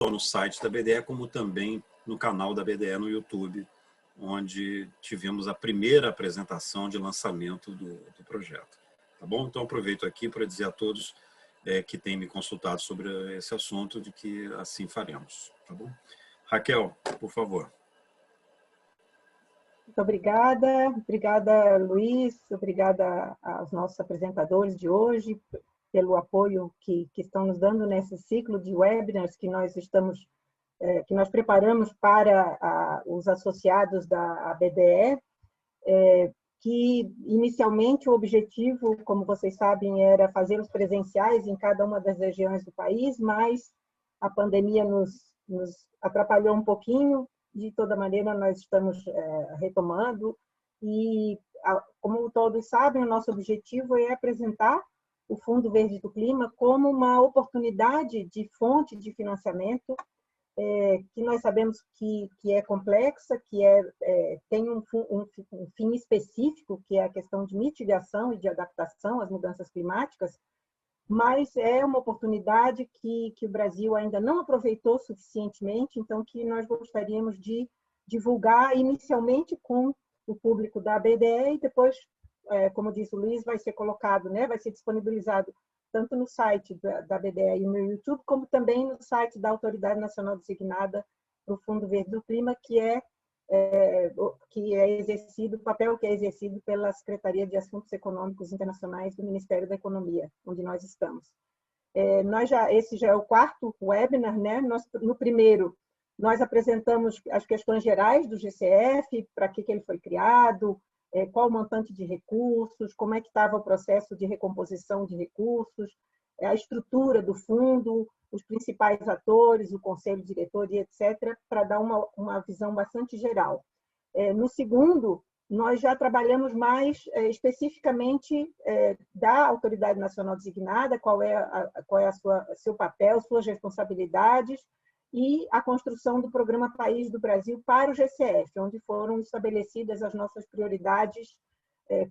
só no site da BDE, como também no canal da BDE no YouTube, onde tivemos a primeira apresentação de lançamento do projeto. Tá bom? Então, aproveito aqui para dizer a todos que têm me consultado sobre esse assunto, de que assim faremos. Tá bom? Raquel, por favor. Muito obrigada, Luiz, obrigada aos nossos apresentadores de hoje pelo apoio que estão nos dando nesse ciclo de webinars que nós preparamos para os associados da BDE, que inicialmente o objetivo, como vocês sabem, era fazê-los presenciais em cada uma das regiões do país, mas a pandemia nos atrapalhou um pouquinho. De toda maneira, nós estamos retomando e, como todos sabem, o nosso objetivo é apresentar o Fundo Verde do Clima como uma oportunidade de fonte de financiamento que nós sabemos que é complexa, que tem um fim específico, que é a questão de mitigação e de adaptação às mudanças climáticas, mas é uma oportunidade que o Brasil ainda não aproveitou suficientemente, então que nós gostaríamos de divulgar inicialmente com o público da BDE e depois, como disse o Luiz, vai ser colocado, vai ser disponibilizado tanto no site da BDE e no YouTube, como também no site da Autoridade Nacional Designada para o Fundo Verde do Clima, que é exercido, o papel que é exercido pela Secretaria de Assuntos Econômicos Internacionais do Ministério da Economia, onde nós estamos. Esse já é o quarto webinar, no primeiro, nós apresentamos as questões gerais do GCF, para que ele foi criado, qual o montante de recursos, como é que estava o processo de recomposição de recursos, a estrutura do fundo, os principais atores, o conselho diretor e etc., para dar uma visão bastante geral. No segundo, nós já trabalhamos mais especificamente da Autoridade Nacional Designada, qual é seu papel, suas responsabilidades, e a construção do Programa País do Brasil para o GCF, onde foram estabelecidas as nossas prioridades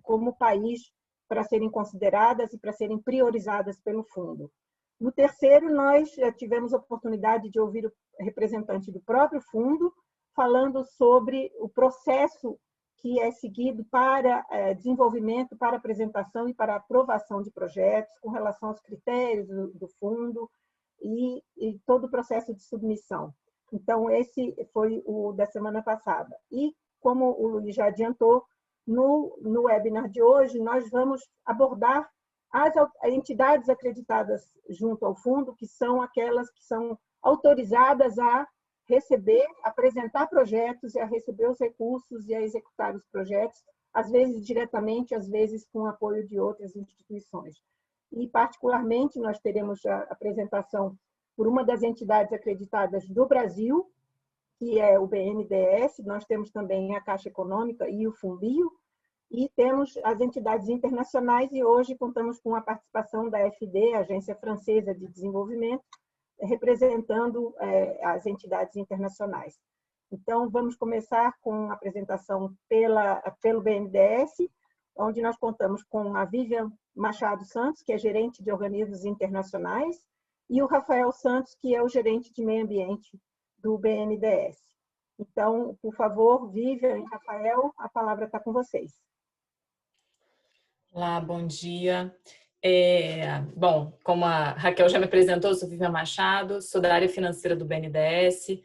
como país para serem consideradas e para serem priorizadas pelo fundo. No terceiro, nós tivemos a oportunidade de ouvir o representante do próprio fundo falando sobre o processo que é seguido para desenvolvimento, para apresentação e para aprovação de projetos, com relação aos critérios do fundo e todo o processo de submissão. Então, esse foi o da semana passada. E, como o Luiz já adiantou, no webinar de hoje, nós vamos abordar as entidades acreditadas junto ao fundo, que são aquelas que são autorizadas a receber, apresentar projetos e a receber os recursos e a executar os projetos, às vezes diretamente, às vezes com apoio de outras instituições. E, particularmente, nós teremos a apresentação por uma das entidades acreditadas do Brasil, que é o BNDES, nós temos também a Caixa Econômica e o Fumbio, e temos as entidades internacionais, e hoje contamos com a participação da AFD, Agência Francesa de Desenvolvimento, representando as entidades Então, vamos começar com a apresentação pelo BNDES, onde nós contamos com a Vivian Machado Santos, que é gerente de organismos internacionais, e o Rafael Santos, que é o gerente de meio ambiente do BNDES. Então, por favor, Vivian e Rafael, a palavra está com vocês. Olá, bom dia. Bom, como a Raquel já me apresentou, eu sou Vivian Machado, sou da área financeira do BNDES,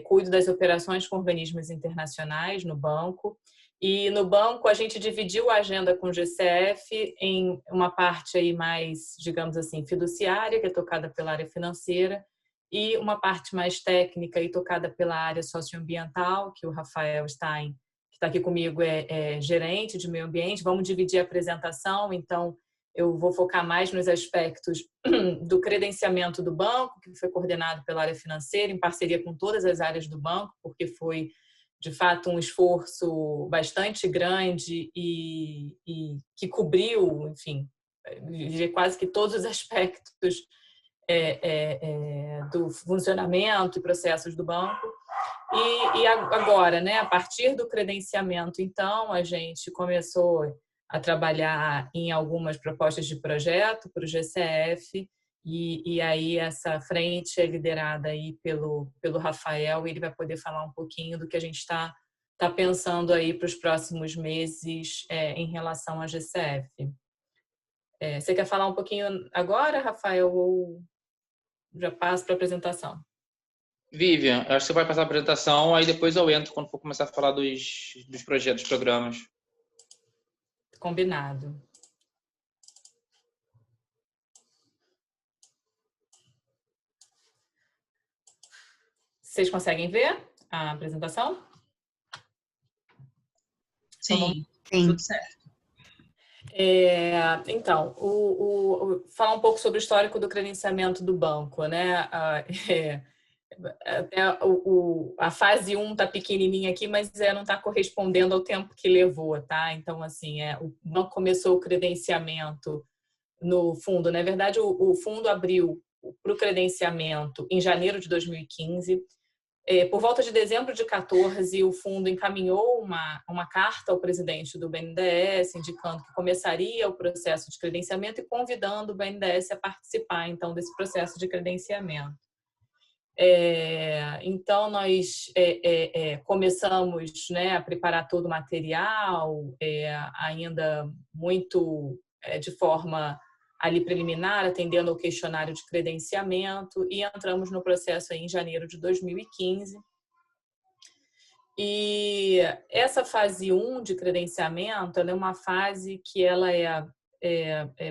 cuido das operações com organismos internacionais no banco. E no banco a gente dividiu a agenda com o GCF em uma parte aí mais, digamos assim, fiduciária, que é tocada pela área financeira, e uma parte mais técnica e tocada pela área socioambiental, que o Rafael Stein, que está aqui comigo, é gerente de meio ambiente. Vamos dividir a apresentação, então eu vou focar mais nos aspectos do credenciamento do banco, que foi coordenado pela área financeira, em parceria com todas as áreas do banco, porque foi, de fato, um esforço bastante grande e que cobriu, enfim, quase que todos os aspectos do funcionamento e processos do banco. E agora, a partir do credenciamento, então, a gente começou a trabalhar em algumas propostas de projeto para o GCF E aí essa frente é liderada aí pelo Rafael, e ele vai poder falar um pouquinho do que a gente está pensando aí para os próximos meses em relação à GCF. Você quer falar um pouquinho agora, Rafael, ou já passo para a apresentação? Vivian, acho que você vai passar a apresentação, aí depois eu entro quando for começar a falar dos projetos, dos programas. Combinado. Vocês conseguem ver a apresentação? Sim, tudo certo. Então, falar um pouco sobre o histórico do credenciamento do banco, né? Até a fase 1 está pequenininha aqui, mas não está correspondendo ao tempo que levou, tá? Então, assim, o banco começou o credenciamento no fundo. Na verdade, o fundo abriu para o credenciamento em janeiro de 2015. Por volta de dezembro de 2014, o fundo encaminhou uma carta ao presidente do BNDES, indicando que começaria o processo de credenciamento e convidando o BNDES a participar, então, desse processo de credenciamento. Então, nós começamos, né, a preparar todo o material, ainda muito de forma ali preliminar, atendendo ao questionário de credenciamento, e entramos no processo aí em janeiro de 2015. E essa fase 1 de credenciamento, ela é uma fase que ela é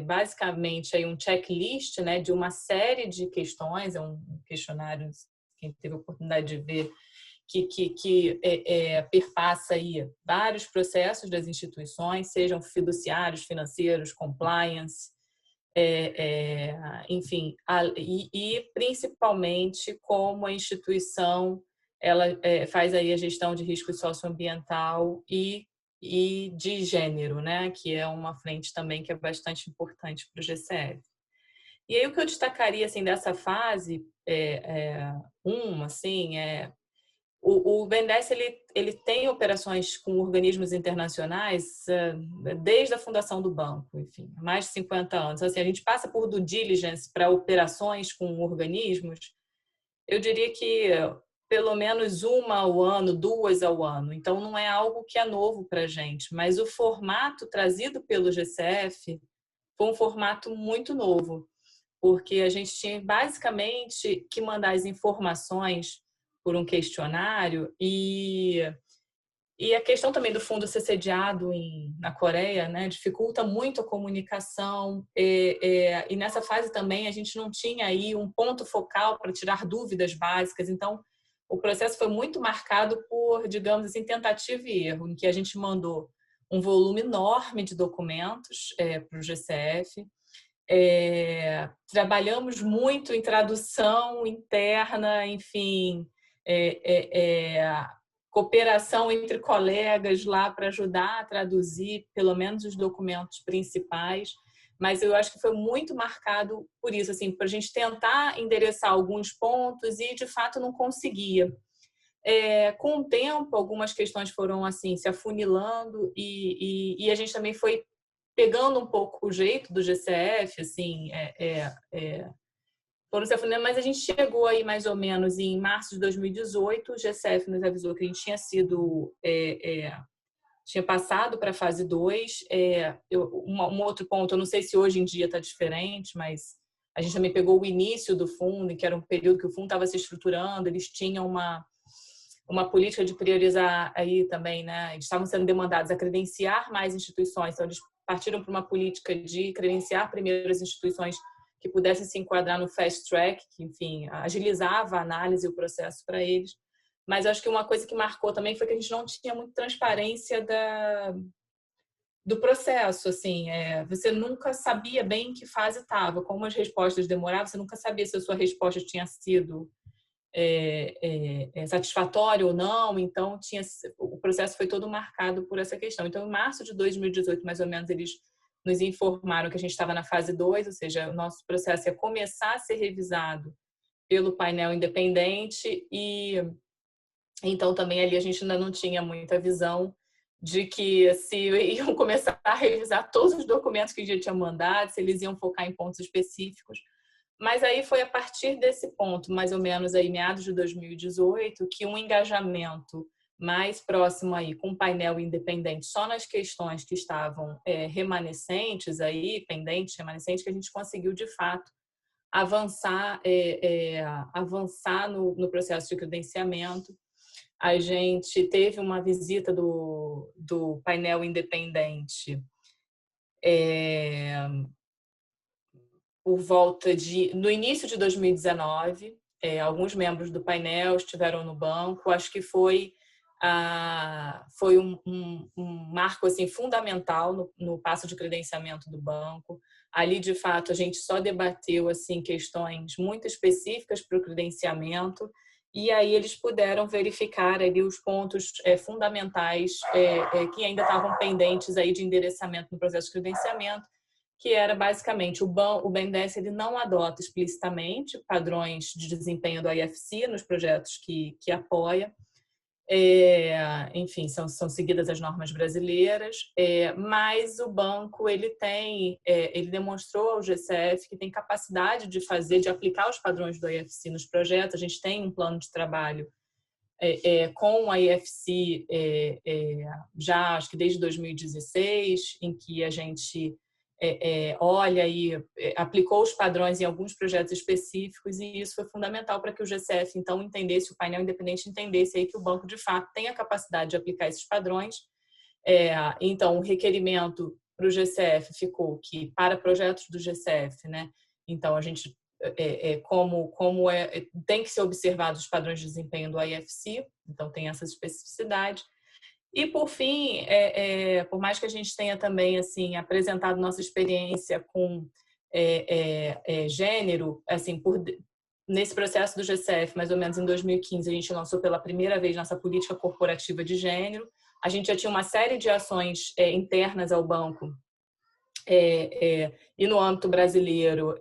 basicamente aí um checklist, né, de uma série de questões, é um questionário, quem teve a oportunidade de ver, que perpassa aí vários processos das instituições, sejam fiduciários, financeiros, compliance, enfim, e principalmente como a instituição ela faz aí a gestão de risco socioambiental e de gênero, né, que é uma frente também que é bastante importante para o GCF. E aí o que eu destacaria assim dessa fase o BNDES ele tem operações com organismos internacionais desde a fundação do banco, enfim, há mais de 50 anos. Assim, a gente passa por due diligence para operações com organismos, eu diria que pelo menos uma ao ano, 2 ao ano. Então, não é algo que é novo para a gente, mas o formato trazido pelo GCF foi um formato muito novo, porque a gente tinha basicamente que mandar as informações por um questionário e a questão também do fundo ser sediado na Coreia, né, dificulta muito a comunicação e nessa fase também a gente não tinha aí um ponto focal para tirar dúvidas básicas, então o processo foi muito marcado por, digamos assim, tentativa e erro, em que a gente mandou um volume enorme de documentos para o GCF, trabalhamos muito em tradução interna, enfim, cooperação entre colegas lá para ajudar a traduzir pelo menos os documentos principais, mas eu acho que foi muito marcado por isso, assim, para a gente tentar endereçar alguns pontos e de fato não conseguia. Com o tempo, algumas questões foram assim se afunilando e a gente também foi pegando um pouco o jeito do GCF, assim, foram se afunilando, mas a gente chegou aí mais ou menos em março de 2018, o GCF nos avisou que a gente tinha sido, tinha passado para a fase 2. Um outro ponto, eu não sei se hoje em dia está diferente, mas a gente também pegou o início do fundo, que era um período que o fundo estava se estruturando, eles tinham uma política de priorizar aí também, né? Eles estavam sendo demandados a credenciar mais instituições, então eles partiram para uma política de credenciar primeiro as instituições que pudessem se enquadrar no fast track, que, enfim, agilizava a análise e o processo para eles. Mas acho que uma coisa que marcou também foi que a gente não tinha muita transparência do processo, assim, você nunca sabia bem em que fase estava, como as respostas demoravam, você nunca sabia se a sua resposta tinha sido satisfatório ou não, então o processo foi todo marcado por essa questão. Então, em março de 2018, mais ou menos, eles nos informaram que a gente estava na fase 2, ou seja, o nosso processo ia começar a ser revisado pelo painel independente e então também ali a gente ainda não tinha muita visão de que se iam começar a revisar todos os documentos que a gente tinha mandado, se eles iam focar em pontos específicos. Mas aí foi a partir desse ponto, mais ou menos aí meados de 2018, que um engajamento mais próximo aí com o painel independente, só nas questões que estavam remanescentes aí, pendentes, remanescentes, que a gente conseguiu de fato avançar, avançar no processo de credenciamento. A gente teve uma visita do painel independente por volta no início de 2019, alguns membros do painel estiveram no banco. Acho que foi um marco assim, fundamental no passo de credenciamento do banco. Ali, de fato, a gente só debateu assim, questões muito específicas para o credenciamento, e aí eles puderam verificar ali os pontos fundamentais que ainda estavam pendentes aí de endereçamento no processo de credenciamento, que era basicamente o BNDES ele não adota explicitamente padrões de desempenho do IFC nos projetos que apoia. Enfim, são seguidas as normas brasileiras, mas o banco ele demonstrou ao GCF que tem capacidade de aplicar os padrões do IFC nos projetos. A gente tem um plano de trabalho com o IFC já acho que desde 2016, em que a gente olha e aplicou os padrões em alguns projetos específicos, e isso foi fundamental para que o GCF, então, entendesse, o painel independente entendesse aí que o banco, de fato, tem a capacidade de aplicar esses padrões. Então, o requerimento para o GCF ficou que, para projetos do GCF, né, então, a gente, tem que ser observados os padrões de desempenho do IFC, então, tem essa especificidade. E, por fim, por mais que a gente tenha também assim, apresentado nossa experiência com gênero, assim, nesse processo do GCF, mais ou menos em 2015, a gente lançou pela primeira vez nossa política corporativa de gênero. A gente já tinha uma série de ações internas ao banco e no âmbito brasileiro,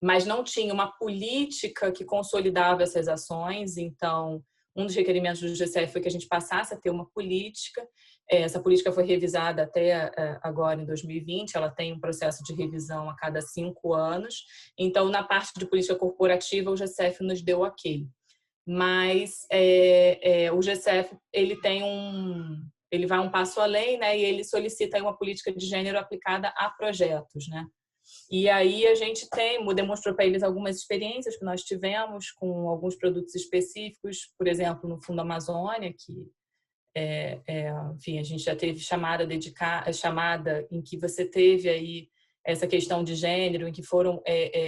mas não tinha uma política que consolidava essas ações. Então, um dos requerimentos do GCF foi que a gente passasse a ter uma política. Essa política foi revisada até agora, em 2020. Ela tem um processo de revisão a cada 5 anos. Então, na parte de política corporativa, o GCF nos deu ok. Mas o GCF ele vai um passo além, né? E ele solicita uma política de gênero aplicada a projetos, né? E aí a gente demonstrou para eles algumas experiências que nós tivemos com alguns produtos específicos, por exemplo, no Fundo Amazônia, que, enfim, a gente já teve chamada em que você teve aí essa questão de gênero, em que foram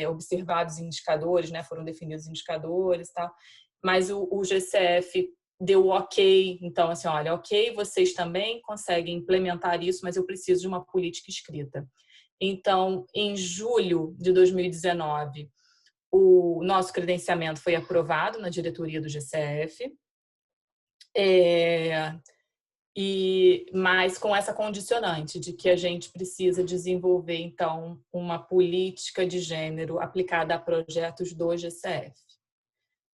observados indicadores, né, foram definidos indicadores e tal, mas o GCF deu ok, então assim, olha, ok, vocês também conseguem implementar isso, mas eu preciso de uma política escrita. Então, em julho de 2019, o nosso credenciamento foi aprovado na diretoria do GCF, mas com essa condicionante de que a gente precisa desenvolver, então, uma política de gênero aplicada a projetos do GCF.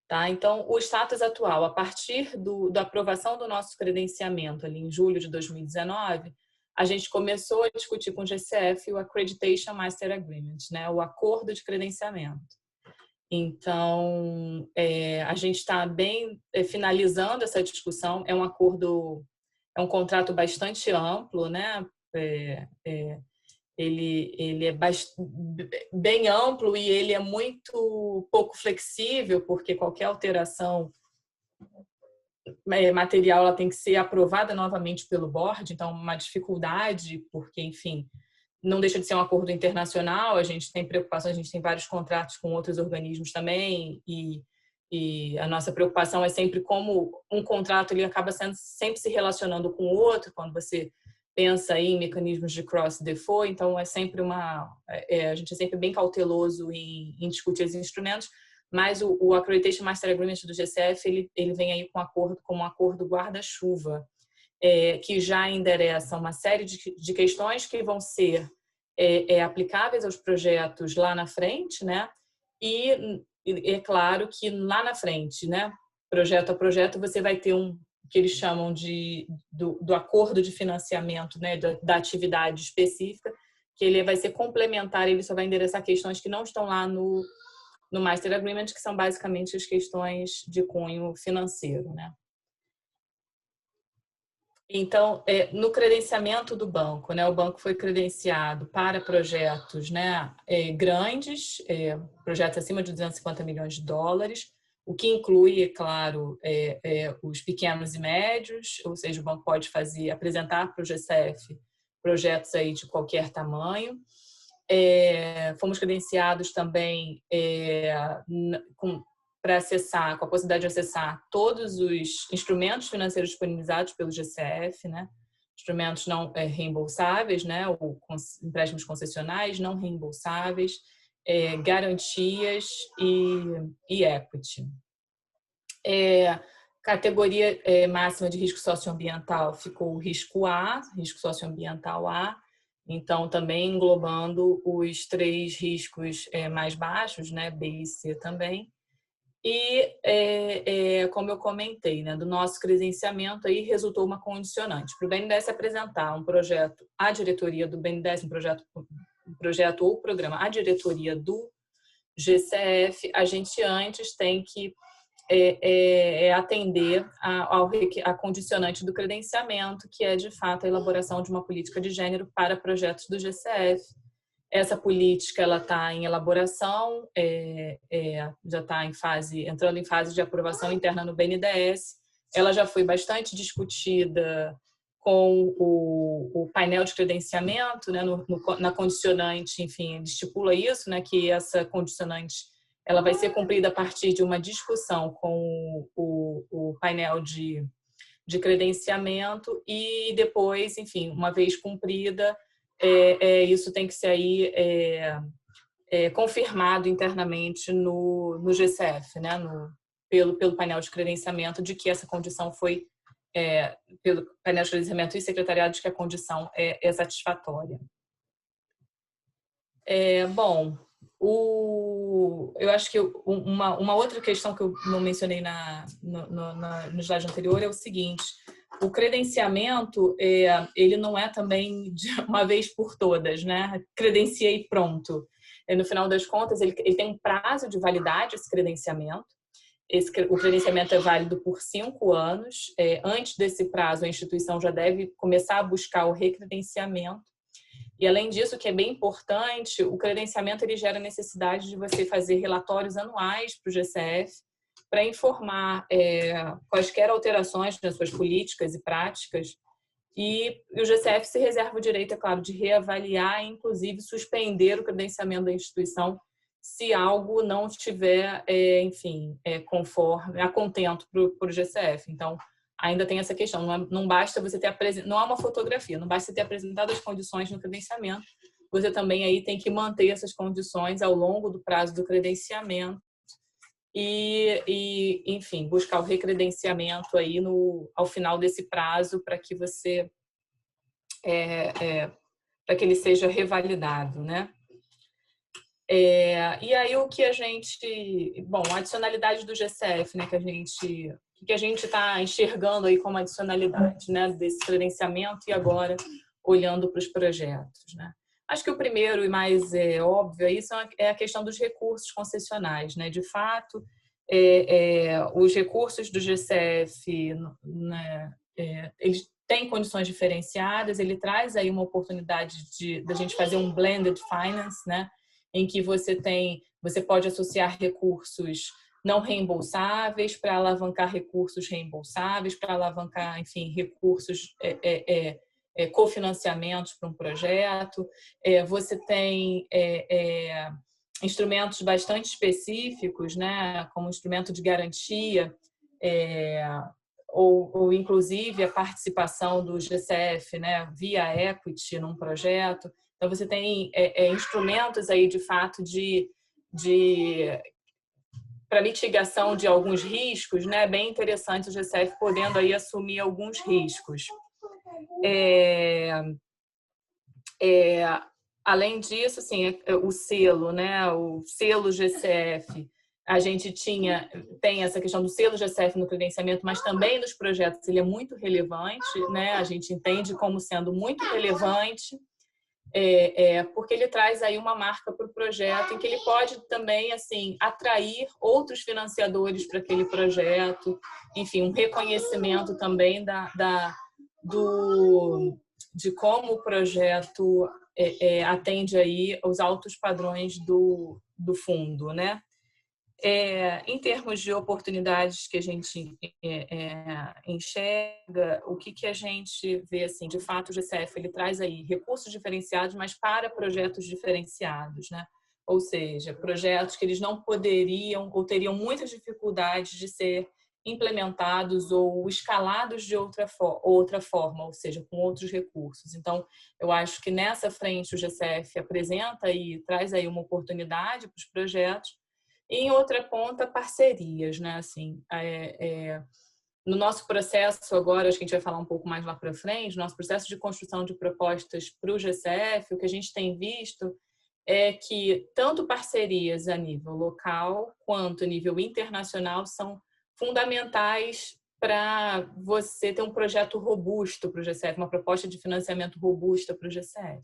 Tá? Então, o status atual, a partir da aprovação do nosso credenciamento ali em julho de 2019, a gente começou a discutir com o GCF o Accreditation Master Agreement, né? O acordo de credenciamento. Então, a gente está bem finalizando essa discussão. É um acordo, é um contrato bastante amplo, né? Ele é bem amplo e ele é muito pouco flexível, porque qualquer alteração material ela tem que ser aprovada novamente pelo board, então uma dificuldade, porque, enfim, não deixa de ser um acordo internacional, a gente tem preocupações, a gente tem vários contratos com outros organismos também, e a nossa preocupação é sempre como um contrato ele acaba sempre se relacionando com o outro, quando você pensa aí em mecanismos de cross-default, então é sempre a gente é sempre bem cauteloso em discutir esses instrumentos. Mas o Accreditation Master Agreement do GCF, ele vem aí com um acordo guarda-chuva, que já endereça uma série de questões que vão ser aplicáveis aos projetos lá na frente, né? E é claro que lá na frente, né, projeto a projeto, você vai ter o que eles chamam do acordo de financiamento, né, da atividade específica, que ele vai ser complementar, ele só vai endereçar questões que não estão lá no Master Agreement, que são basicamente as questões de cunho financeiro, né? Então, no credenciamento do banco, né, o banco foi credenciado para projetos, né, grandes, projetos acima de 250 milhões de dólares, o que inclui, é claro, os pequenos e médios, ou seja, o banco pode apresentar para o GCF projetos aí de qualquer tamanho. Fomos credenciados também para acessar, com a possibilidade de acessar todos os instrumentos financeiros disponibilizados pelo GCF, né? Instrumentos não reembolsáveis, né? Ou empréstimos concessionais não reembolsáveis, garantias e equity. Categoria máxima de risco socioambiental ficou o risco A, risco socioambiental A, então também englobando os 3 riscos mais baixos, né? B e C também. E, como eu comentei, né, do nosso credenciamento aí resultou uma condicionante. Para o BNDES apresentar um projeto à diretoria do BNDES, um projeto ou programa à diretoria do GCF, a gente antes tem que atender a condicionante do credenciamento, que é, de fato, a elaboração de uma política de gênero para projetos do GCF. Essa política ela está em elaboração, já está entrando em fase de aprovação interna no BNDES. Ela já foi bastante discutida com o painel de credenciamento, né, na condicionante, enfim, ele estipula isso, né, que essa condicionante ela vai ser cumprida a partir de uma discussão com o painel de credenciamento e depois, enfim, uma vez cumprida, isso tem que ser aí confirmado internamente no GCF, né? Pelo painel de credenciamento, de que essa condição foi, pelo painel de credenciamento e secretariado, de que a condição é satisfatória. Bom, eu acho que uma outra questão que eu não mencionei no slide anterior é o seguinte: o credenciamento, ele não é também de uma vez por todas, né? Credenciei pronto. No final das contas, ele tem um prazo de validade, esse credenciamento. O credenciamento é válido por 5 anos. Antes desse prazo, a instituição já deve começar a buscar o recredenciamento. E, além disso, que é bem importante, o credenciamento ele gera a necessidade de você fazer relatórios anuais para o GCF, para informar quaisquer alterações nas suas políticas e práticas. E o GCF se reserva o direito, é claro, de reavaliar e, inclusive, suspender o credenciamento da instituição se algo não estiver, enfim, conforme, a contento para o GCF. Então, ainda tem essa questão. Não basta você ter não há uma fotografia, não basta ter apresentado as condições no credenciamento, você também aí tem que manter essas condições ao longo do prazo do credenciamento e enfim, buscar o recredenciamento aí ao final desse prazo para que você para que ele seja revalidado, né? E aí o que a gente, bom, a adicionalidade do GCF, né, que a gente está enxergando aí como adicionalidade, né, desse credenciamento e agora olhando para os projetos, né? Acho que o primeiro e mais óbvio aí é a questão dos recursos concessionais, né? De fato, os recursos do GCF, né, eles têm condições diferenciadas, ele traz aí uma oportunidade da gente fazer um blended finance, né? Em que você pode associar recursos não reembolsáveis para alavancar recursos reembolsáveis, para alavancar, enfim, recursos cofinanciamentos para um projeto. Você tem instrumentos bastante específicos, né, como instrumento de garantia, ou inclusive a participação do GCF, né, via equity num projeto. Então, você tem instrumentos aí, de fato, para mitigação de alguns riscos, né? Bem interessante o GCF podendo aí assumir alguns riscos. Além disso, assim, o selo, né? O selo GCF, a gente tem essa questão do selo GCF no credenciamento, mas também nos projetos ele é muito relevante, né? A gente entende como sendo muito relevante. porque ele traz aí uma marca para o projeto em que ele pode também assim atrair outros financiadores para aquele projeto, enfim, um reconhecimento também de como o projeto atende aí aos altos padrões do fundo, né? Em termos de oportunidades que a gente enxerga, o que a gente vê, assim, de fato, o GCF ele traz aí recursos diferenciados, mas para projetos diferenciados, né? Ou seja, projetos que eles não poderiam ou teriam muitas dificuldades de ser implementados ou escalados de outra forma, ou seja, com outros recursos. Então, eu acho que nessa frente o GCF apresenta e traz aí uma oportunidade para os projetos. E, em outra ponta, parcerias, né? Assim, no nosso processo agora, acho que a gente vai falar um pouco mais lá para frente, nosso processo de construção de propostas para o GCF, o que a gente tem visto é que tanto parcerias a nível local quanto a nível internacional são fundamentais para você ter um projeto robusto para o GCF, uma proposta de financiamento robusta para o GCF.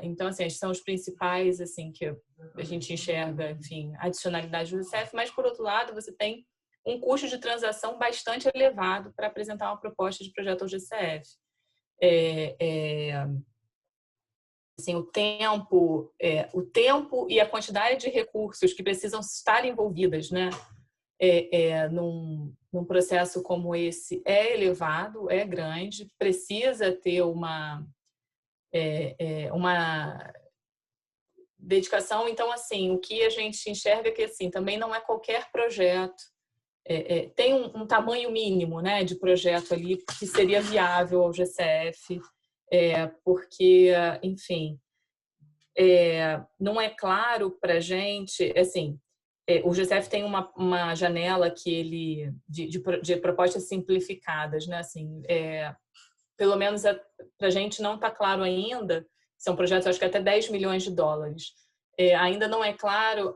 Então, assim, esses são os principais, assim, que a gente enxerga, enfim, adicionalidade do GCF, mas, por outro lado, você tem um custo de transação bastante elevado para apresentar uma proposta de projeto ao GCF. Assim, o tempo e a quantidade de recursos que precisam estar envolvidas, né, num processo como esse é elevado, é grande, precisa ter uma dedicação. Então, assim, o que a gente enxerga é que, assim, também não é qualquer projeto. Tem um tamanho mínimo, né, de projeto ali que seria viável ao GCF, porque, enfim, não é claro para a gente, assim, o GCF tem uma janela que ele de propostas simplificadas, né, assim, pelo menos para a gente não está claro ainda, são projetos, acho que até 10 milhões de dólares. Ainda não é claro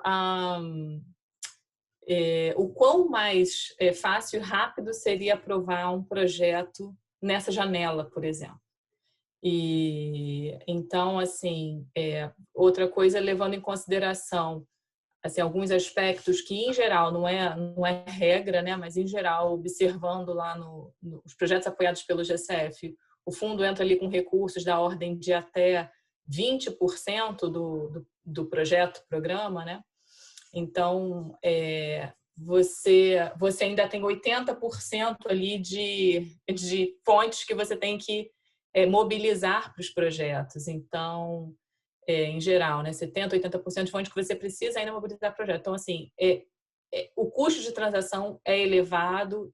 o quão mais fácil e rápido seria aprovar um projeto nessa janela, por exemplo. E então, assim, outra coisa, levando em consideração assim, alguns aspectos que, em geral, não é regra, né? Mas, em geral, observando lá nos projetos apoiados pelo GCF, o fundo entra ali com recursos da ordem de até 20% do programa, né? Então, você ainda tem 80% ali de fontes que você tem que mobilizar para os projetos. Então, em geral, né, 70%, 80% de fontes que você precisa ainda mobilizar para o projeto. Então, assim, o custo de transação é elevado,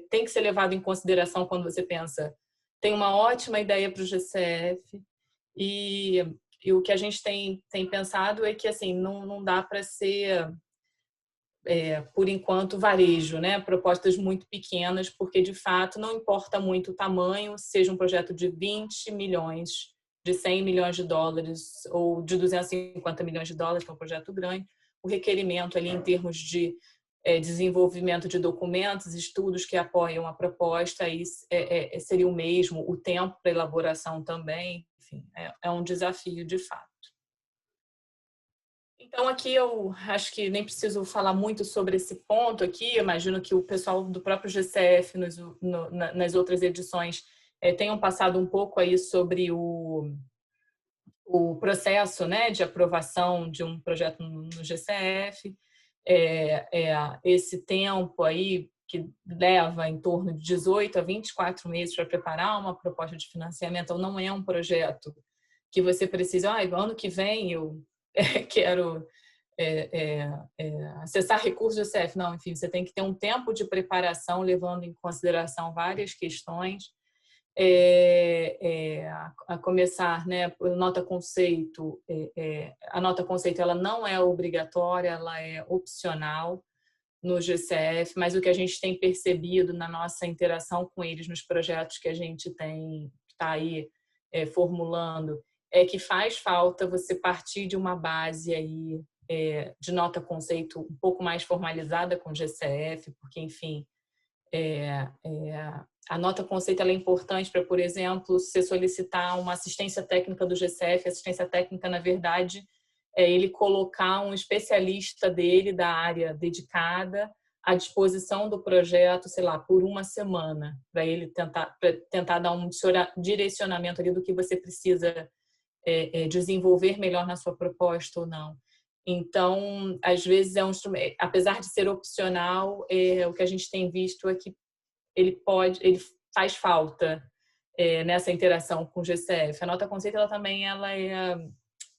tem que ser levado em consideração quando você pensa, tem uma ótima ideia para o GCF e o que a gente tem pensado é que, assim, não dá para ser, por enquanto, varejo, né? Propostas muito pequenas, porque, de fato, não importa muito o tamanho, seja um projeto de 20 milhões, de 100 milhões de dólares ou de 250 milhões de dólares, que é um projeto grande, o requerimento ali em termos de desenvolvimento de documentos, estudos que apoiam a proposta, aí seria o mesmo, o tempo para elaboração também, enfim, é um desafio de fato. Então, aqui eu acho que nem preciso falar muito sobre esse ponto aqui. Eu imagino que o pessoal do próprio GCF, nas outras edições, tenham passado um pouco aí sobre o processo, né, de aprovação de um projeto no GCF. Esse tempo aí, que leva em torno de 18 a 24 meses para preparar uma proposta de financiamento, então não é um projeto que você precisa, ano que vem eu quero acessar recursos do GCF. Não, enfim, você tem que ter um tempo de preparação, levando em consideração várias questões, a começar, né, por nota conceito. A nota conceito ela não é obrigatória, ela é opcional no GCF, mas o que a gente tem percebido na nossa interação com eles nos projetos que a gente está aí formulando é que faz falta você partir de uma base aí de nota conceito um pouco mais formalizada com o GCF, porque, enfim, A nota conceito ela é importante para, por exemplo, você solicitar uma assistência técnica do GCF. A assistência técnica, na verdade, é ele colocar um especialista dele da área dedicada à disposição do projeto, sei lá, por uma semana, para ele tentar dar um direcionamento ali do que você precisa desenvolver melhor na sua proposta ou não. Então, às vezes é um instrumento, apesar de ser opcional, o que a gente tem visto é que ele faz falta nessa interação com o GCF. A nota conceito ela também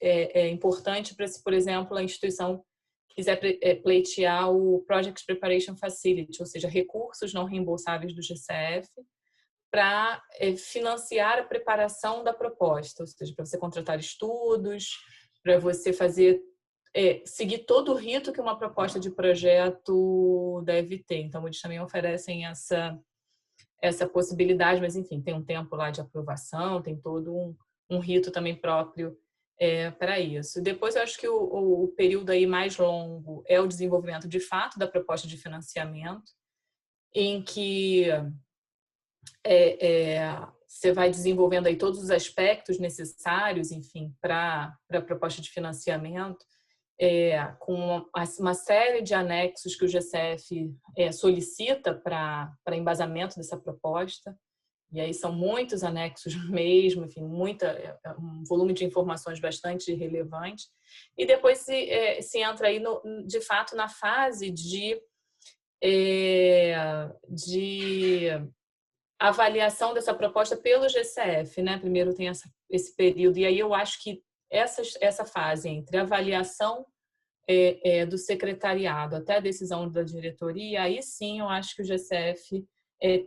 é importante para se, por exemplo, a instituição quiser pleitear o Project Preparation Facility, ou seja, recursos não reembolsáveis do GCF, para financiar a preparação da proposta, ou seja, para você contratar estudos, para você seguir todo o rito que uma proposta de projeto deve ter. Então, eles também oferecem essa possibilidade, mas, enfim, tem um tempo lá de aprovação, tem todo um rito também próprio para isso. Depois, eu acho que o período aí mais longo é o desenvolvimento, de fato, da proposta de financiamento, em que você vai desenvolvendo aí todos os aspectos necessários, enfim, para a proposta de financiamento, com uma série de anexos que o GCF solicita para embasamento dessa proposta. E aí são muitos anexos mesmo, enfim, um volume de informações bastante relevante. E depois se entra aí, de fato, na fase de avaliação dessa proposta pelo GCF, né? Primeiro tem esse período, e aí eu acho que essa fase entre a avaliação do secretariado até a decisão da diretoria, aí sim eu acho que o GCF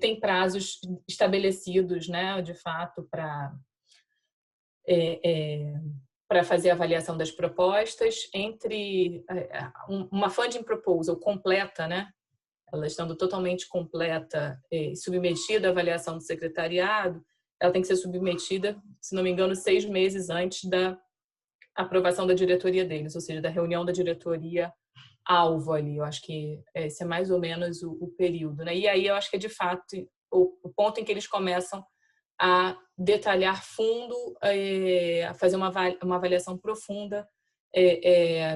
tem prazos estabelecidos, né, de fato, para fazer a avaliação das propostas, entre uma funding proposal completa, né, ela estando totalmente completa e submetida à avaliação do secretariado, ela tem que ser submetida, se não me engano, 6 meses antes da aprovação da diretoria deles, ou seja, da reunião da diretoria alvo ali. Eu acho que esse é mais ou menos o período, né? E aí eu acho que é de fato o ponto em que eles começam a detalhar fundo, a fazer uma avaliação profunda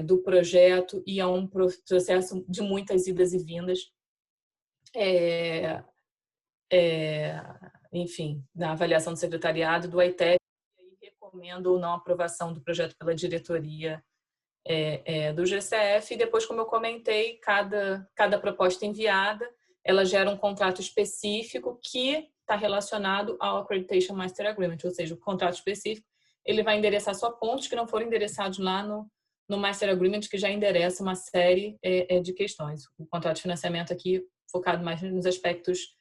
do projeto, e a um processo de muitas idas e vindas, enfim, da avaliação do secretariado, do ITEP, e recomendo ou não a aprovação do projeto pela diretoria do GCF. E depois, como eu comentei, cada proposta enviada, ela gera um contrato específico que está relacionado ao Accreditation Master Agreement, ou seja, o contrato específico ele vai endereçar só pontos que não foram endereçados lá no Master Agreement, que já endereça uma série de questões. O contrato de financiamento aqui focado mais nos aspectos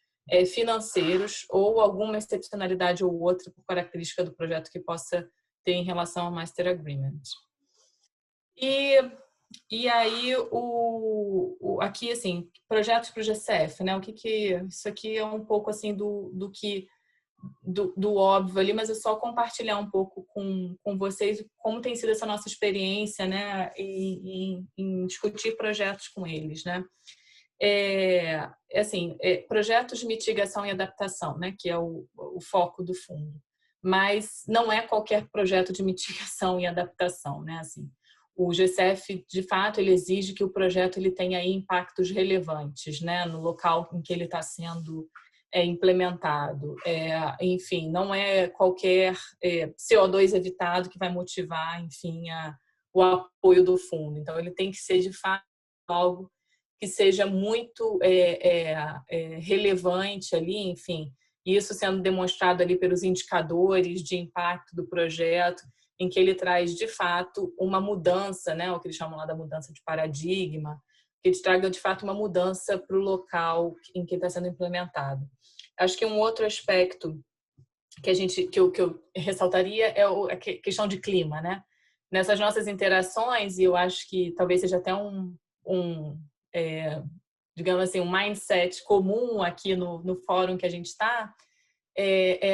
financeiros, ou alguma excepcionalidade ou outra por característica do projeto que possa ter em relação ao Master Agreement. E aí, aqui, assim, projetos para o GCF, né? Isso aqui é um pouco, assim, do óbvio ali, mas é só compartilhar um pouco com vocês como tem sido essa nossa experiência, né? Em discutir projetos com eles, né? Projetos de mitigação e adaptação, né? Que é o foco do fundo. Mas não é qualquer projeto de mitigação e adaptação, né? Assim, o GCF, de fato, ele exige que o projeto ele tenha aí impactos relevantes, né, no local em que ele está sendo implementado. Enfim, não é qualquer CO2 evitado que vai motivar, enfim, o apoio do fundo. Então, ele tem que ser, de fato, algo que seja muito relevante ali, enfim, isso sendo demonstrado ali pelos indicadores de impacto do projeto, em que ele traz, de fato, uma mudança, né, o que eles chamam lá da mudança de paradigma, que ele traga, de fato, uma mudança para o local em que está sendo implementado. Acho que um outro aspecto que eu ressaltaria é a questão de clima, né? Nessas nossas interações, e eu acho que talvez seja até digamos assim, um mindset comum aqui no fórum que a gente está,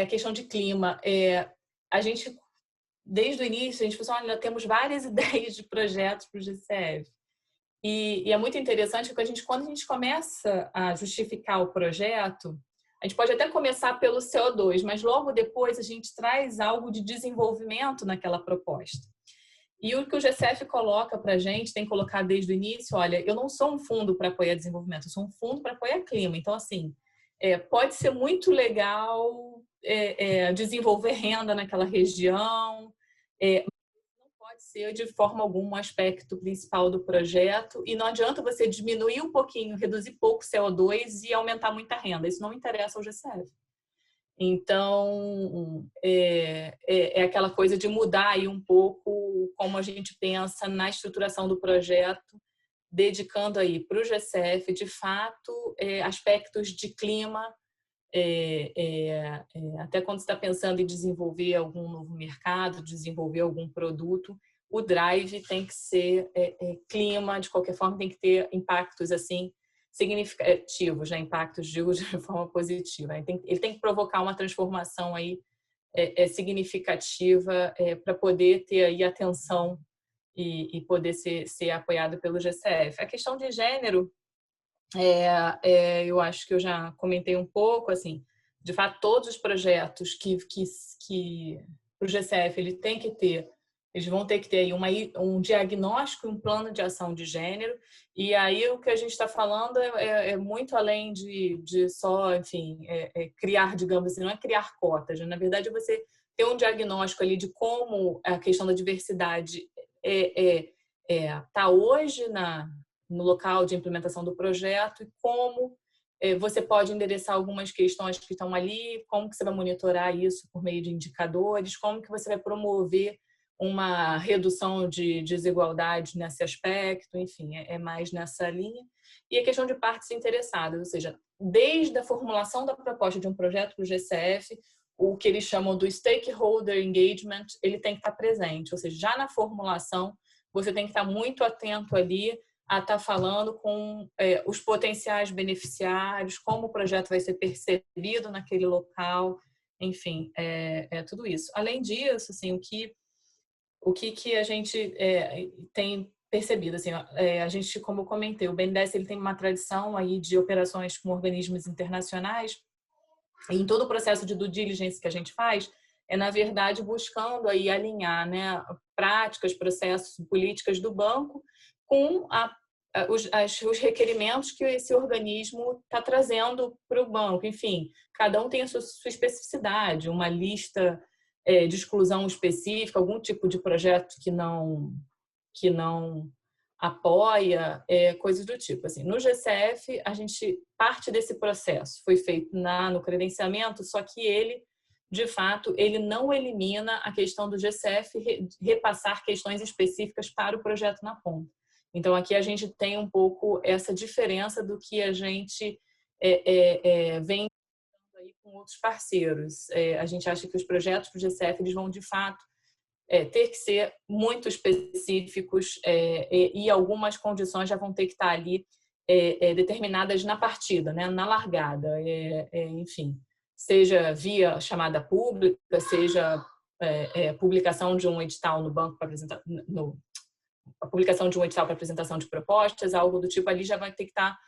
a questão de clima. A gente, desde o início, a gente falou assim, olha, temos várias ideias de projetos para o GCF. E é muito interessante que quando a gente começa a justificar o projeto, a gente pode até começar pelo CO2, mas logo depois a gente traz algo de desenvolvimento naquela proposta. E o que o GCF coloca para a gente, tem que colocar desde o início, olha, eu não sou um fundo para apoiar desenvolvimento, eu sou um fundo para apoiar clima. Então, assim, pode ser muito legal desenvolver renda naquela região, não pode ser de forma alguma um aspecto principal do projeto, e não adianta você diminuir um pouquinho, reduzir pouco CO2 e aumentar muita renda. Isso não interessa ao GCF. Então, é aquela coisa de mudar aí um pouco como a gente pensa na estruturação do projeto, dedicando aí para o GCF, de fato, aspectos de clima, até quando você está pensando em desenvolver algum novo mercado, desenvolver algum produto, o drive tem que ser clima, de qualquer forma tem que ter impactos assim significativos, né? Impactos de forma positiva. Ele tem que provocar uma transformação aí significativa para poder ter aí atenção e poder ser apoiado pelo GCF. A questão de gênero, eu acho que eu já comentei um pouco, assim, de fato, todos os projetos que o GCF ele tem que ter, eles vão ter que ter aí um diagnóstico e um plano de ação de gênero, e aí o que a gente está falando é muito além de só, enfim, criar, digamos assim, não é criar cotas, né? Na verdade, você ter um diagnóstico ali de como a questão da diversidade está hoje no local de implementação do projeto e como você pode endereçar algumas questões que estão ali, como que você vai monitorar isso por meio de indicadores, como que você vai promover uma redução de desigualdade nesse aspecto, enfim, é mais nessa linha. E a questão de partes interessadas, ou seja, desde a formulação da proposta de um projeto para o GCF, o que eles chamam do stakeholder engagement, ele tem que estar presente, ou seja, já na formulação, você tem que estar muito atento ali a estar falando com os potenciais beneficiários, como o projeto vai ser percebido naquele local, enfim, tudo isso. Além disso, assim, o que a gente tem percebido, assim, a gente, como eu comentei, o BNDES ele tem uma tradição aí de operações com organismos internacionais, e em todo o processo de due diligence que a gente faz, na verdade, buscando aí alinhar, né, práticas, processos, políticas do banco com os requerimentos que esse organismo está trazendo para o banco. Enfim, cada um tem a sua especificidade, uma lista de exclusão específica, algum tipo de projeto que não apoia, coisas do tipo. Assim, no GCF, a gente parte desse processo foi feito no credenciamento, só que ele, de fato, ele não elimina a questão do GCF repassar questões específicas para o projeto na ponta. Então, aqui a gente tem um pouco essa diferença do que a gente vem aí com outros parceiros. A gente acha que os projetos do GCF eles vão, de fato, ter que ser muito específicos e algumas condições já vão ter que estar ali determinadas na partida, né, na largada. Enfim, seja via chamada pública, seja publicação de um edital no banco para apresentar, a publicação de um edital para apresentação de propostas, algo do tipo, ali já vai ter que estar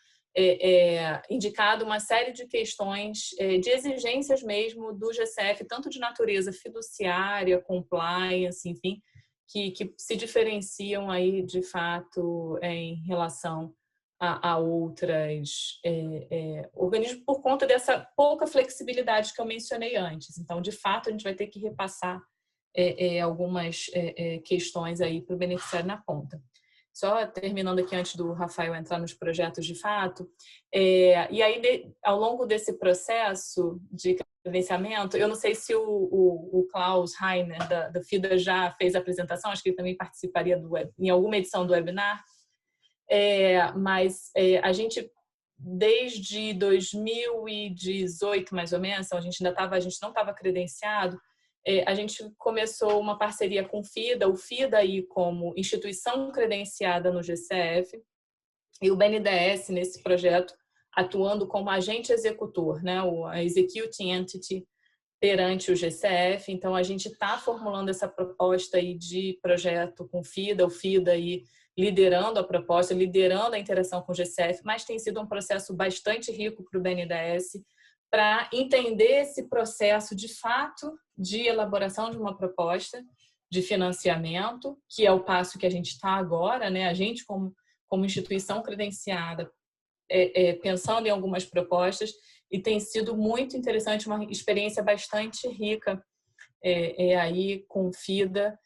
indicado uma série de questões de exigências mesmo do GCF, tanto de natureza fiduciária, compliance, enfim, que se diferenciam aí de fato em relação a outras organismos por conta dessa pouca flexibilidade que eu mencionei antes. Então, de fato, a gente vai ter que repassar algumas questões aí para o beneficiário na ponta. Só terminando aqui antes do Rafael entrar nos projetos de fato, e aí ao longo desse processo de credenciamento, eu não sei se o Klaus Heiner da FIDA já fez a apresentação, acho que ele também participaria em alguma edição do webinar, mas a gente desde 2018 mais ou menos, a gente não estava credenciado, a gente começou uma parceria com o FIDA aí como instituição credenciada no GCF e o BNDES nesse projeto atuando como agente executor, né, a executing entity perante o GCF. Então, a gente está formulando essa proposta aí de projeto com o FIDA aí liderando a proposta, liderando a interação com o GCF, mas tem sido um processo bastante rico para o BNDES para entender esse processo de fato de elaboração de uma proposta de financiamento, que é o passo que a gente está agora, né? A gente, como instituição credenciada, pensando em algumas propostas, e tem sido muito interessante, uma experiência bastante rica aí com o FIDA,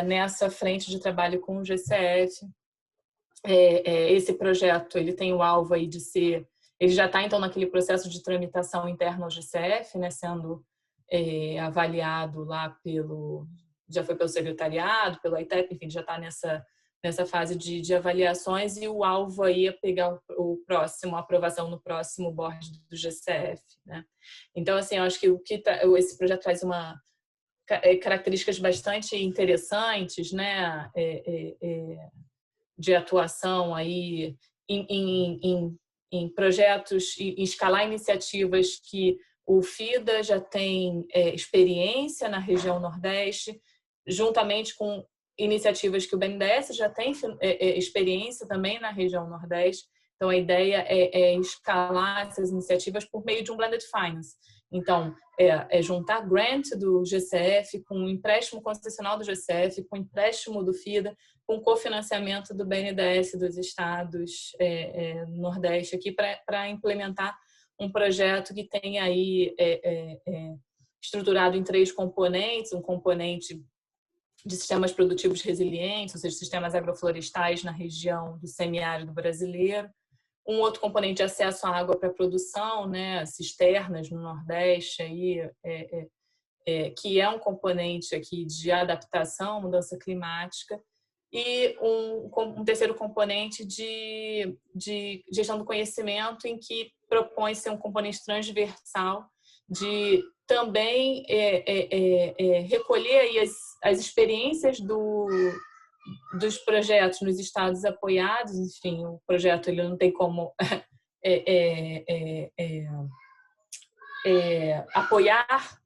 nessa frente de trabalho com o GCF. Esse projeto ele tem o alvo aí de ser, ele já está então naquele processo de tramitação interna ao GCF, né, sendo avaliado lá já foi pelo secretariado, pelo ITEP, enfim, já está nessa fase de avaliações, e o alvo aí é pegar a aprovação no próximo board do GCF, né? Então, assim, eu acho que esse projeto traz características bastante interessantes, né, de atuação aí em projetos, em escalar iniciativas que o FIDA já tem experiência na região Nordeste, juntamente com iniciativas que o BNDES já tem experiência também na região Nordeste. Então, a ideia é escalar essas iniciativas por meio de um blended finance. Então, juntar grant do GCF com o empréstimo concessional do GCF, com o empréstimo do FIDA, com cofinanciamento do BNDES dos estados Nordeste aqui para implementar um projeto que tem aí estruturado em 3 componentes: um componente de sistemas produtivos resilientes, ou seja, sistemas agroflorestais na região do semiárido brasileiro, um outro componente de acesso à água para produção, né, cisternas no Nordeste, aí, que é um componente aqui de adaptação, mudança climática, e um terceiro componente de gestão do conhecimento, em que propõe-se um componente transversal de também recolher aí as experiências dos projetos nos estados apoiados. Enfim, o projeto ele não tem como apoiar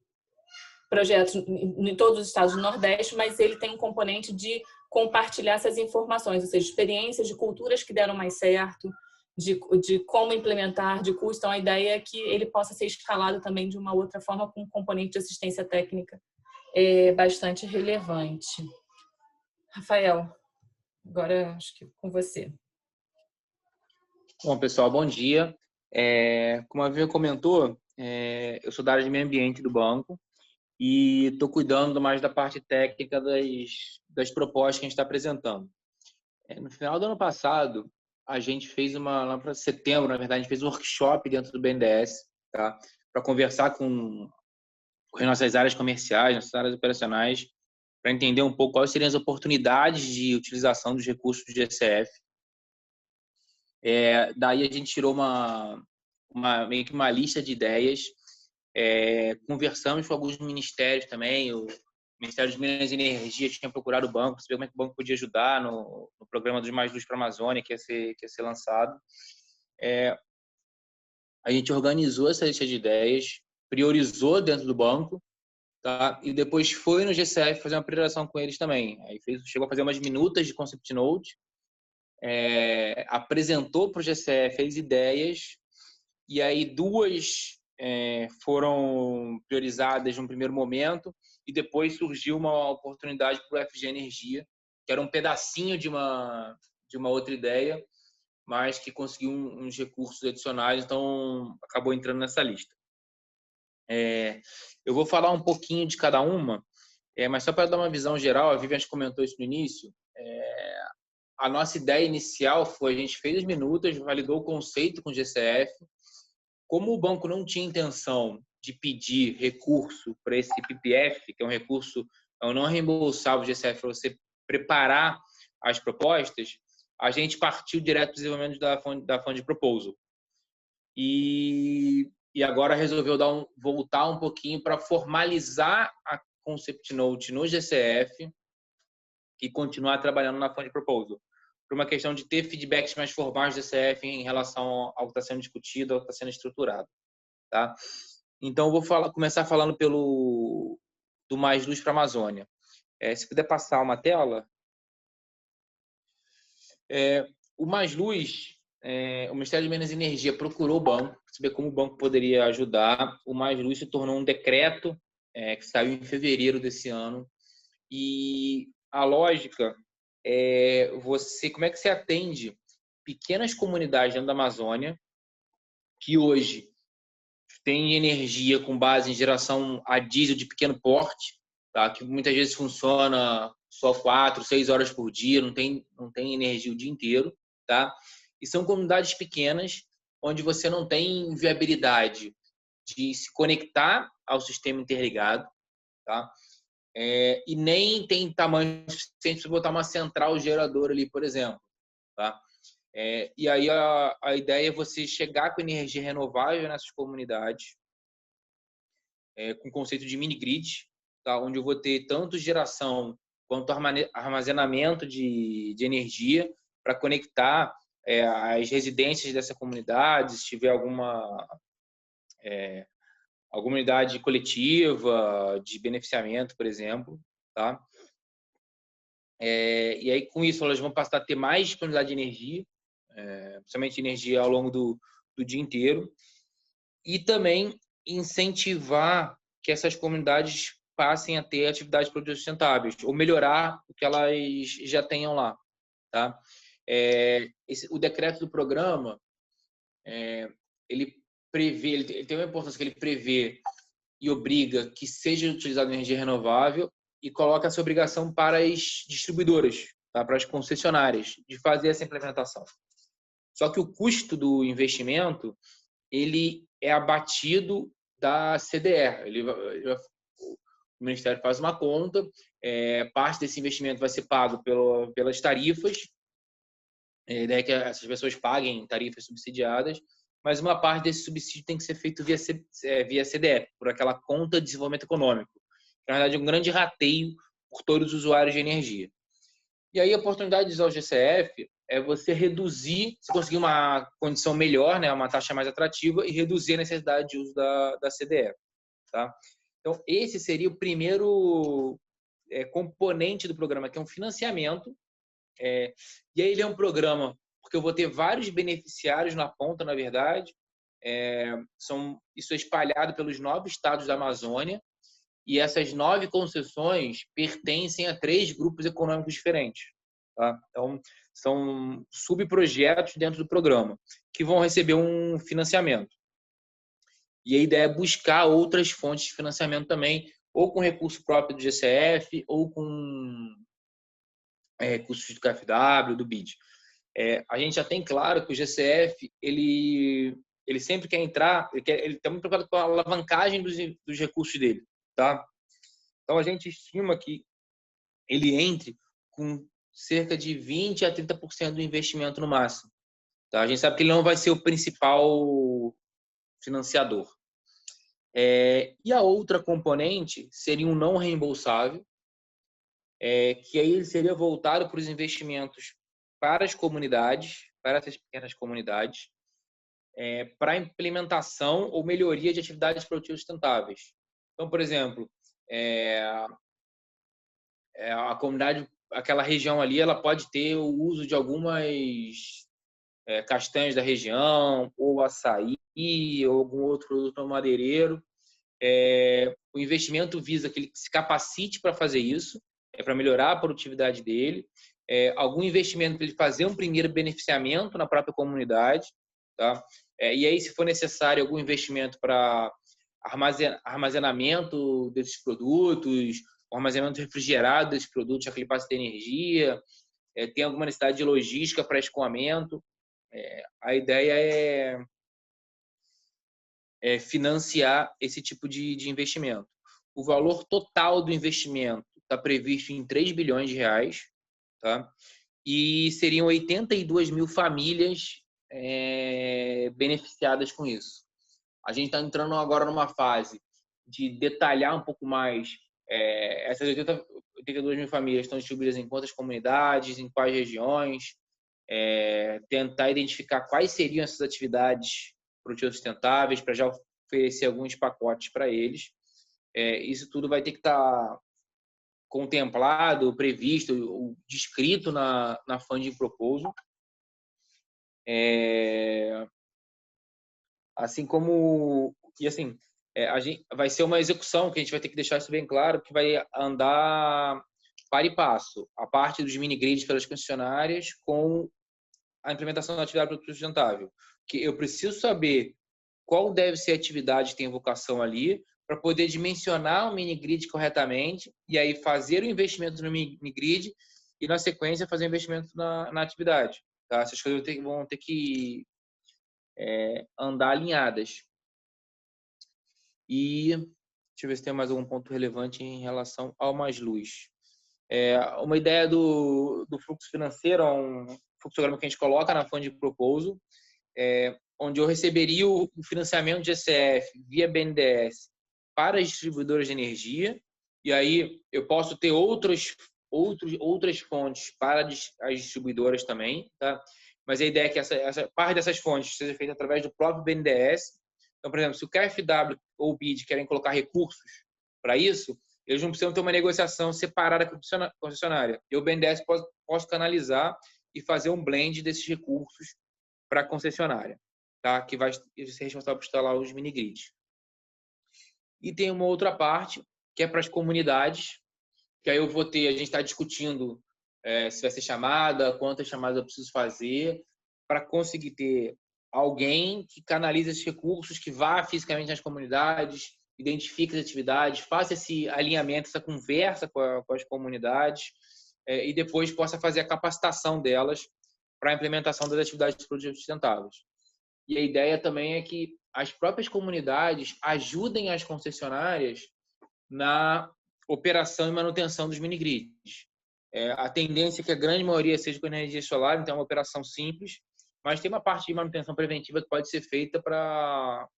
projetos em todos os estados do Nordeste, mas ele tem um componente de compartilhar essas informações, ou seja, experiências de culturas que deram mais certo, de como implementar, de custo. Então, a ideia é que ele possa ser escalado também de uma outra forma, com um componente de assistência técnica bastante relevante. Rafael, agora acho que com você. Bom, pessoal, bom dia. Como a Vivian comentou, eu sou da área de meio ambiente do banco e estou cuidando mais da parte técnica das propostas que a gente está apresentando. No final do ano passado, a gente fez lá para setembro, na verdade, a gente fez um workshop dentro do BNDES, tá? Para conversar com as nossas áreas comerciais, nossas áreas operacionais, para entender um pouco quais seriam as oportunidades de utilização dos recursos do GCF. Daí a gente tirou meio que uma lista de ideias, conversamos com alguns ministérios também. O Ministério de Minas e Energia tinha procurado o banco, saber como é que o banco podia ajudar no programa dos Mais Luz para a Amazônia, que ia ser lançado. A gente organizou essa lista de ideias, priorizou dentro do banco, tá? E depois foi no GCF fazer uma priorização com eles também. Aí chegou a fazer umas minutas de concept note, apresentou para o GCF as ideias, e aí 2 foram priorizadas no primeiro momento, e depois surgiu uma oportunidade para o FG Energia, que era um pedacinho de uma outra ideia, mas que conseguiu uns recursos adicionais, então acabou entrando nessa lista. Eu vou falar um pouquinho de cada uma, mas só para dar uma visão geral, a Vivian comentou isso no início. A nossa ideia inicial foi: a gente fez as minutas, validou o conceito com o GCF. Como o banco não tinha intenção de pedir recurso para esse PPF, que é um recurso não reembolsável do GCF, para você preparar as propostas, a gente partiu direto para o desenvolvimento da Fund Proposal. E agora resolveu voltar um pouquinho para formalizar a Concept Note no GCF e continuar trabalhando na Fund Proposal, por uma questão de ter feedbacks mais formais do GCF em relação ao que está sendo discutido, ao que está sendo estruturado. Tá? Então, eu vou começar falando do Mais Luz para a Amazônia. Se puder passar uma tela. O Mais Luz, o Ministério de Minas e Energia procurou o banco, para saber como o banco poderia ajudar. O Mais Luz se tornou um decreto que saiu em fevereiro desse ano. E a lógica como é que você atende pequenas comunidades dentro da Amazônia que hoje têm energia com base em geração a diesel de pequeno porte, tá? Que muitas vezes funciona só 4, 6 horas por dia, não tem energia o dia inteiro, tá? E são comunidades pequenas onde você não tem viabilidade de se conectar ao sistema interligado, tá? E nem tem tamanho suficiente para botar uma central geradora ali, por exemplo, tá? E aí a ideia é você chegar com energia renovável nessas comunidades, com o conceito de mini-grid, tá? Onde eu vou ter tanto geração quanto armazenamento de energia para conectar as residências dessa comunidade, se tiver alguma unidade coletiva de beneficiamento, por exemplo, tá? E aí, com isso, elas vão passar a ter mais disponibilidade de energia, principalmente energia ao longo do dia inteiro, e também incentivar que essas comunidades passem a ter atividades produtivas sustentáveis, ou melhorar o que elas já tenham lá, tá? O decreto do programa, ele tem uma importância que ele prevê e obriga que seja utilizada energia renovável e coloca essa obrigação para as distribuidoras, tá? Para as concessionárias, de fazer essa implementação. Só que o custo do investimento ele é abatido da CDE. O Ministério faz uma conta, parte desse investimento vai ser pago pelas tarifas, a ideia é que essas pessoas paguem tarifas subsidiadas, mas uma parte desse subsídio tem que ser feito via CDE, por aquela conta de desenvolvimento econômico. Na verdade, é um grande rateio por todos os usuários de energia. E aí a oportunidade de usar o GCF é você reduzir, se conseguir uma condição melhor, né, uma taxa mais atrativa, e reduzir a necessidade de uso da CDE. Tá? Então, esse seria o primeiro componente do programa, que é um financiamento. E aí ele é um programa, porque eu vou ter vários beneficiários na ponta, na verdade. Isso é espalhado pelos 9 estados da Amazônia, e essas 9 concessões pertencem a 3 grupos econômicos diferentes. Tá? Então, são subprojetos dentro do programa que vão receber um financiamento. E a ideia é buscar outras fontes de financiamento também, ou com recurso próprio do GCF, ou com recursos do KfW, do BID. A gente já tem claro que o GCF, ele sempre quer entrar, ele está muito preocupado com a alavancagem dos recursos dele. Tá? Então, a gente estima que ele entre com cerca de 20% a 30% do investimento no máximo. Tá? A gente sabe que ele não vai ser o principal financiador. E a outra componente seria um não reembolsável, que aí ele seria voltado para os investimentos para as comunidades, para essas pequenas comunidades, para a implementação ou melhoria de atividades produtivas sustentáveis. Então, por exemplo, a comunidade, aquela região ali, ela pode ter o uso de algumas castanhas da região, ou açaí, ou algum outro produto madeireiro. O investimento visa que ele se capacite para fazer isso, para melhorar a produtividade dele. Algum investimento para ele fazer um primeiro beneficiamento na própria comunidade. Tá? E aí, se for necessário, algum investimento para armazenamento desses produtos, armazenamento refrigerado desses produtos, já que ele passa a ter energia, tem alguma necessidade de logística para escoamento. A ideia é financiar esse tipo de investimento. O valor total do investimento está previsto em 3 bilhões de reais, tá? E seriam 82 mil famílias beneficiadas com isso. A gente está entrando agora numa fase de detalhar um pouco mais. Essas 82 mil famílias estão distribuídas em quantas comunidades, em quais regiões, tentar identificar quais seriam essas atividades produtivas sustentáveis, para já oferecer alguns pacotes para eles. Isso tudo vai ter que estar contemplado, previsto, descrito na Funding Proposal. Assim como... E assim, vai ser uma execução que a gente vai ter que deixar isso bem claro, que vai andar para e passo. A parte dos mini-grids pelas concessionárias com a implementação da atividade produtiva sustentável. Que eu preciso saber qual deve ser a atividade que tem vocação ali, para poder dimensionar o mini-grid corretamente e aí fazer o investimento no mini-grid e, na sequência, fazer o investimento na atividade. Tá? Essas coisas vão ter que andar alinhadas. E deixa eu ver se tem mais algum ponto relevante em relação ao Mais Luz. Uma ideia do fluxo financeiro, um fluxograma que a gente coloca na Funding Proposal, onde eu receberia o financiamento de GCF via BNDES para as distribuidoras de energia, e aí eu posso ter outras fontes para as distribuidoras também, tá? Mas a ideia é que essa parte dessas fontes seja feita através do próprio BNDES. Então, por exemplo, se o KfW ou o BID querem colocar recursos para isso, eles não precisam ter uma negociação separada com a concessionária. Eu, o BNDES, posso canalizar e fazer um blend desses recursos para a concessionária, tá? Que vai ser responsável por instalar os mini-grids. E tem uma outra parte, que é para as comunidades, que aí a gente está discutindo se vai ser chamada, quantas chamadas eu preciso fazer, para conseguir ter alguém que canalize esses recursos, que vá fisicamente nas comunidades, identifique as atividades, faça esse alinhamento, essa conversa com as comunidades, e depois possa fazer a capacitação delas para a implementação das atividades produtivas sustentáveis. E a ideia também é que as próprias comunidades ajudem as concessionárias na operação e manutenção dos mini-grids. A tendência é que a grande maioria seja com energia solar, então é uma operação simples, mas tem uma parte de manutenção preventiva que pode ser feita para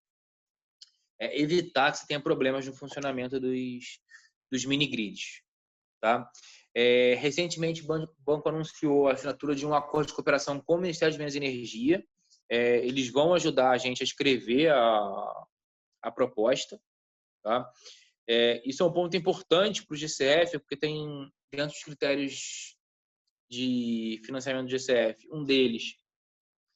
evitar que você tenha problemas no funcionamento dos mini-grids. Tá? Recentemente, o banco anunciou a assinatura de um acordo de cooperação com o Ministério de Minas e Energia. Eles vão ajudar a gente a escrever a proposta. Tá? Isso é um ponto importante para o GCF, porque tem dentro dos critérios de financiamento do GCF, um deles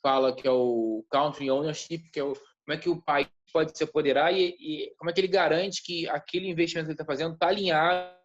fala que é o Country Ownership, que é como é que o país pode se apoderar e como é que ele garante que aquele investimento que ele está fazendo está alinhado